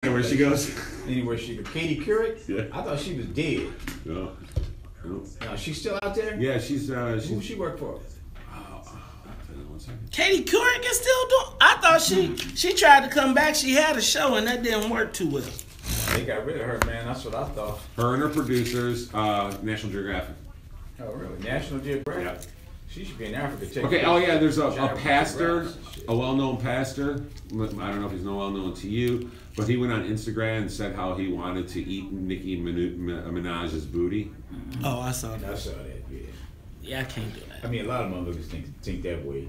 Where she goes? Anywhere she goes. Katie Couric? Yeah. I thought she was dead. No. No, she's still out there? Yeah, she's Who she work for? Katie Couric is still doing. I thought she tried to come back. She had a show and that didn't work too well. They got rid of her, man. That's what I thought. Her and her producers, National Geographic. Oh, really? National Geographic? Yeah. She should be in Africa. Okay, oh yeah, there's a pastor, a well-known pastor. I don't know if he's well-known to you, but he went on Instagram and said how he wanted to eat Nicki Minaj's booty. Oh, I saw that. I saw that, yeah. Yeah, I can't do that. I mean, a lot of motherfuckers think that way.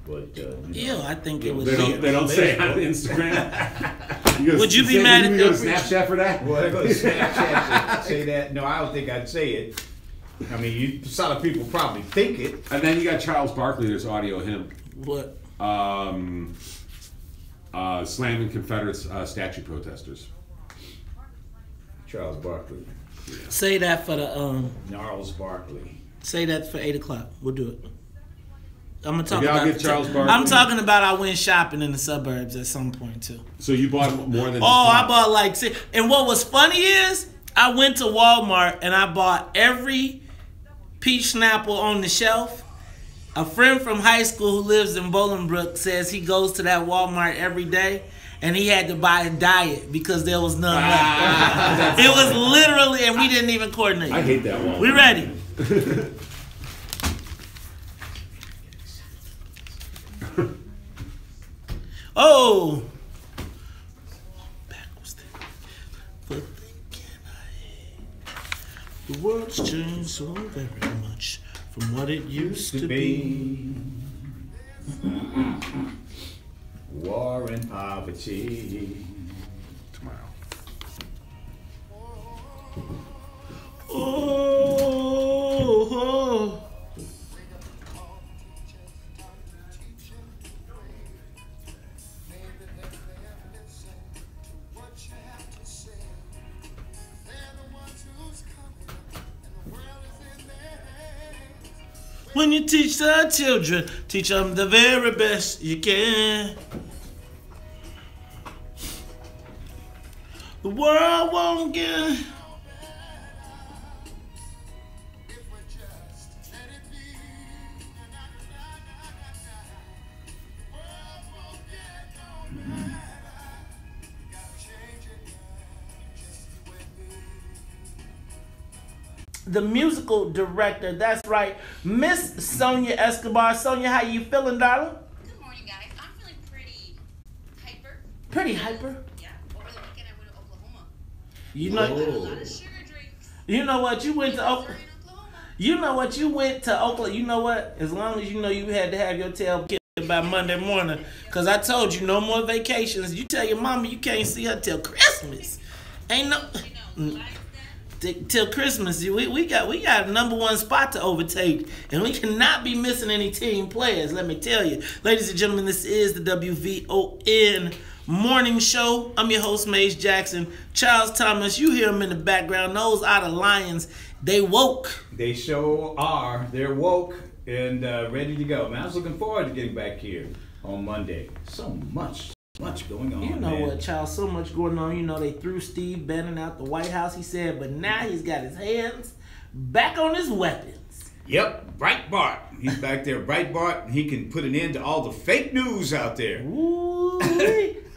But, I think it was. They don't say it on Instagram. Would you be mad at them? You go to Snapchat for that? Well, I go to Snapchat to say that. No, I don't think I'd say it. I mean, a lot of people probably think it. And then you got Charles Barkley. There's audio of him. What? Slamming Confederate statue protesters. Charles Barkley. Yeah. Say that for the Gnarls Barkley. Say that for 8 o'clock. We'll do it. I'm gonna talk about Charles Barkley. I'm talking about I went shopping in the suburbs at some point too. So you bought more than? I bought like 6. And what was funny is I went to Walmart and I bought every peach Snapple on the shelf. A friend from high school who lives in Bolingbrook says he goes to that Walmart every day. And he had to buy a diet because there was none left. It was literally, and we didn't even coordinate. I hate that Walmart. We ready? Oh. But thinking the world's changed so very much from what it used to be. War and poverty. Tomorrow. Oh. When you teach the children, teach them the very best you can. The world won't get. The musical director, that's right, Miss Sonia Escobar. Sonia, how you feeling, darling? Good morning, guys. I'm feeling pretty hyper. Pretty hyper? Yeah. Over the weekend, I went to Oklahoma. You know, I got a lot of sugar drinks. You know what? You went to Oklahoma. You know what? You went to Oklahoma. You know what? As long as you know you had to have your tail kicked by Monday morning, because I told you no more vacations. You tell your mama you can't see her till Christmas. Ain't no. Till Christmas, we got a #1 spot to overtake, and we cannot be missing any team players. Let me tell you, ladies and gentlemen, this is the WVON morning show. I'm your host, Mace Jackson. Charles Thomas, you hear him in the background. Those are the Lions. They woke. They sure are. They're woke and ready to go. Man, I was looking forward to getting back here on Monday. So much going on. You know man. what, Charles? So much going on. You know, they threw Steve Bannon out the White House, he said, but now he's got his hands back on his weapons. Yep, Breitbart. He's back there, Breitbart. He can put an end to all the fake news out there. Ooh,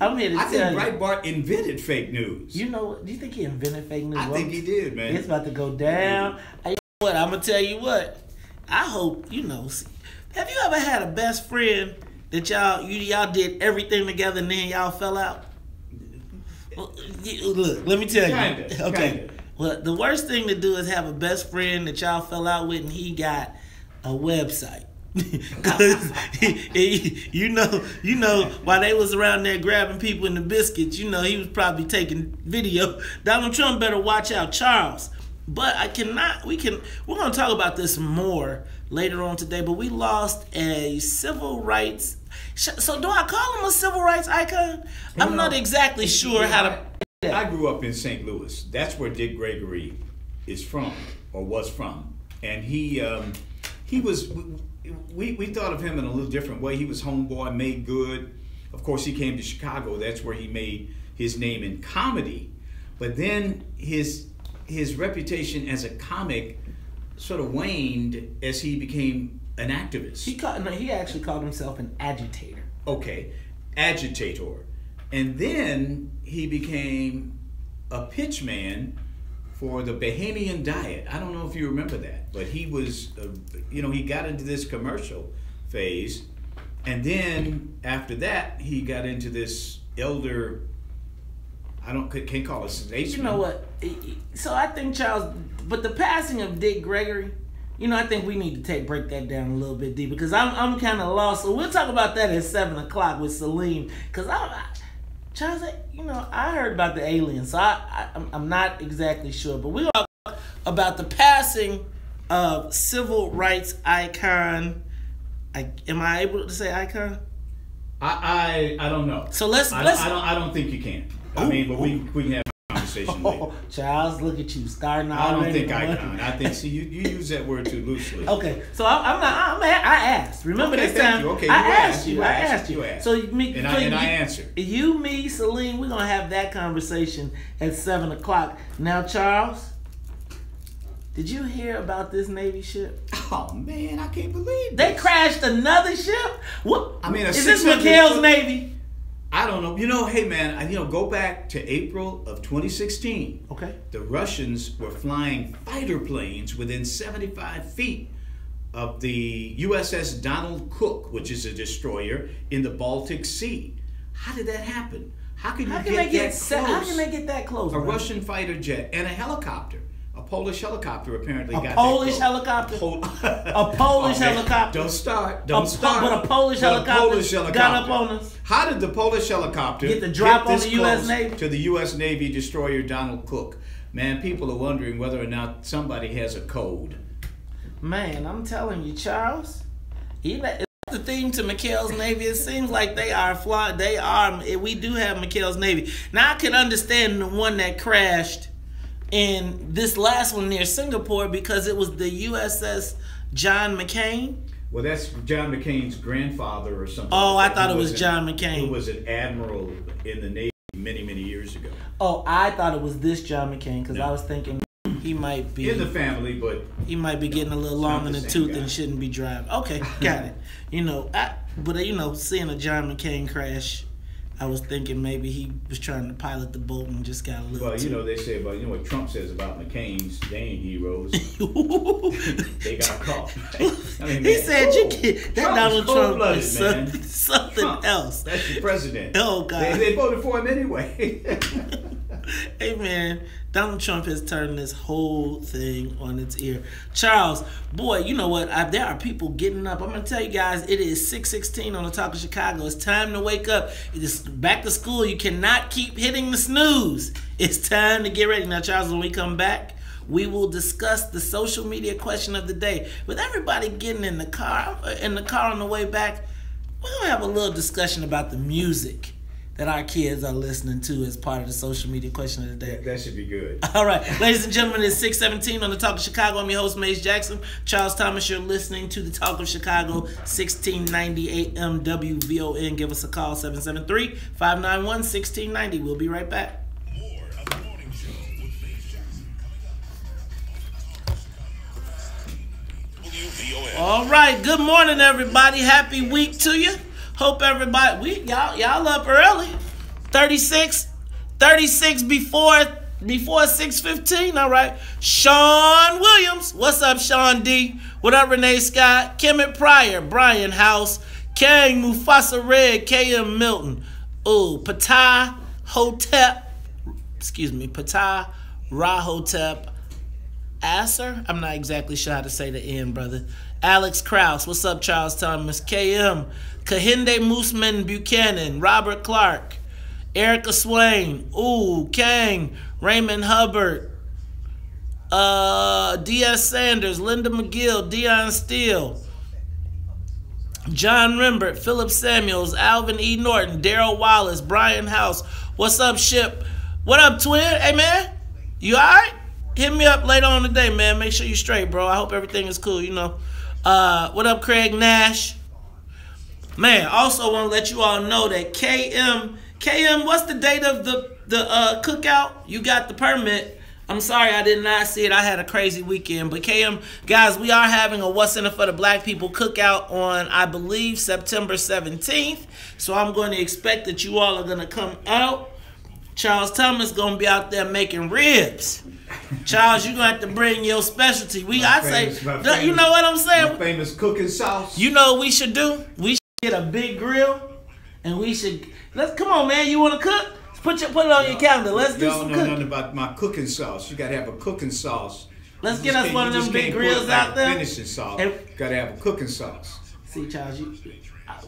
I'm here to tell you. I think Breitbart invented fake news. You know, do you think he invented fake news? I think he did, man. It's about to go down. You know what? I'm going to tell you what. I hope, you know, have you ever had a best friend that y'all did everything together and then y'all fell out? Well, look, let me tell you. Kinda. Okay. Well, the worst thing to do is have a best friend that y'all fell out with and he got a website. Because you know, while they was around there grabbing people in the biscuits, you know, he was probably taking video. Donald Trump better watch out, Charles. But we're going to talk about this more later on today, but we lost a civil rights. So do I call him a civil rights icon? I'm not exactly sure how to. I grew up in St. Louis. That's where Dick Gregory is from, or was from. And he was, we thought of him in a little different way. He was homeboy, made good. Of course, he came to Chicago. That's where he made his name in comedy, but then his reputation as a comic sort of waned as he became an activist. He actually called himself an agitator. Okay, agitator. And then he became a pitchman for the Bahamian diet. I don't know if you remember that, but he was, he got into this commercial phase, and then after that, he got into this elder, can't call it statesman. You know what? So I think, Charles, but the passing of Dick Gregory, I think we need to break that down a little bit deeper, because I'm kind of lost. So we'll talk about that at 7 o'clock with Celine, because Charles, I heard about the aliens, so I'm not exactly sure, but we'll talk about the passing of civil rights icon. Am I able to say icon? I don't know. So let's. I don't think you can. I mean, but we can have a conversation later. Charles, look at you starting out. I don't think icon. I think you use that word too loosely. Okay, so I asked. Remember this time? Okay, I asked you. So I answered. You, me, Celine, we're gonna have that conversation at 7 o'clock. Now, Charles, did you hear about this Navy ship? Oh man, I can't believe they this. crashed another ship. What? I mean, is this McHale's Navy? I don't know. Hey man, go back to April of 2016. Okay. The Russians were flying fighter planes within 75 feet of the USS Donald Cook, which is a destroyer in the Baltic Sea. How did that happen? How can they get that close? A Russian fighter jet and a helicopter. A Polish helicopter apparently got Polish helicopter? A Polish helicopter? Don't start. But a Polish helicopter got up on us. How did the Polish helicopter get the drop on the U.S. Navy? To the U.S. Navy destroyer Donald Cook? Man, people are wondering whether or not somebody has a code. Man, I'm telling you, Charles. It's the theme to McHale's Navy. It seems like we do have McHale's Navy. Now, I can understand the one that crashed in this last one near Singapore because it was the USS John McCain. Well, that's John McCain's grandfather or something. Oh, I thought it was John McCain. Who was an admiral in the Navy many, many years ago. Oh, I thought it was this John McCain because I was thinking he might be in the family, but he might be getting a little long in the tooth and shouldn't be driving. Okay, got it. Seeing a John McCain crash, I was thinking maybe he was trying to pilot the boat and just got a little. Well, they say about what Trump says about McCain's. They ain't heroes. They got caught. I mean, he said that Donald Trump is something Trump, else. That's your president. Oh God, they voted for him anyway. Hey man, Donald Trump has turned this whole thing on its ear. Charles, boy, you know what? There are people getting up. I'm going to tell you guys, it is 6:16 on the Talk of Chicago. It's time to wake up. It is back to school. You cannot keep hitting the snooze. It's time to get ready. Now, Charles, when we come back, we will discuss the social media question of the day. With everybody getting in the car on the way back, we're going to have a little discussion about the music that our kids are listening to as part of the social media question of the day. That should be good. All right. Ladies and gentlemen, it's 6:17 on the Talk of Chicago. I'm your host, Mace Jackson. Charles Thomas, you're listening to the Talk of Chicago, 1690 AM WVON. Give us a call, 773-591-1690. We'll be right back. More of the morning show with Mace Jackson coming up. WVON. All right. Good morning, everybody. Happy week to you. Hope everybody, y'all up early. 36 before 6:15. All right. Sean Williams. What's up, Sean D? What up, Renee Scott? Kemet Pryor, Brian House, Kang Mufasa Red, KM Milton. Ooh, Patah Rahotep Asser. I'm not exactly sure how to say the end, brother. Alex Krause. What's up, Charles Thomas? KM. Kahinde Mooseman Buchanan, Robert Clark, Erica Swain, Kang, Raymond Hubbard, D.S. Sanders, Linda McGill, Deion Steele, John Rembert, Philip Samuels, Alvin E. Norton, Daryl Wallace, Brian House. What's up, Ship? What up, Twin? Hey, man, you all right? Hit me up later on today, man. Make sure you're straight, bro. I hope everything is cool, What up, Craig Nash? Man, also want to let you all know that KM KM, what's the date of the cookout? You got the permit. I'm sorry I did not see it. I had a crazy weekend. But KM, guys, we are having a What's in It for the Black People cookout on, I believe, September 17th. So I'm going to expect that you all are going to come out. Charles Thomas going to be out there making ribs. Charles, you're going to have to bring your specialty. You know what I'm saying? My famous cooking sauce. You know what we should do? We should get a big grill, and we should, come on, man. You want to cook? Put it on your calendar. Let's do some cooking. Nothing about my cooking sauce. You gotta have a cooking sauce. Let's get us one of them big grills out there. Finishing sauce. Gotta have a cooking sauce. See, Charles,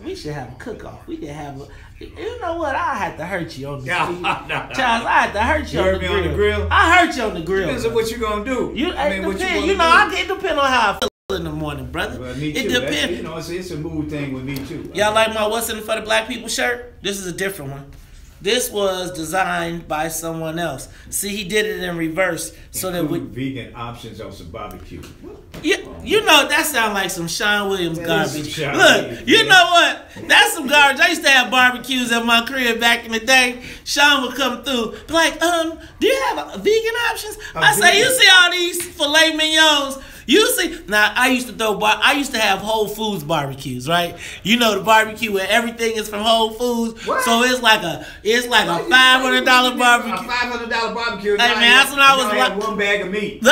we should have a cook-off. We could have a. You know what? I had to hurt you on the grill. Charles, I had to hurt you on the grill. I hurt you on the grill. Depends on what you gonna do. It depends on how I feel in the morning, brother. Well, me too. It depends. It's a mood thing with me too. Y'all like my What's in It for the Black People shirt? This is a different one. This was designed by someone else. See, he did it in reverse so that vegan options on some barbecue. You know that sounds like some Sean Williams garbage. Look, you know what? That's some garbage. I used to have barbecues at my crib back in the day. Sean would come through, be like, do you have vegan options? I say, you see all these filet mignons? You see, now I used to have Whole Foods barbecues, right? You know the barbecue where everything is from Whole Foods. What? So it's like a $500 barbecue. A $500 barbecue. Hey man, that's when I was like one bag of meat.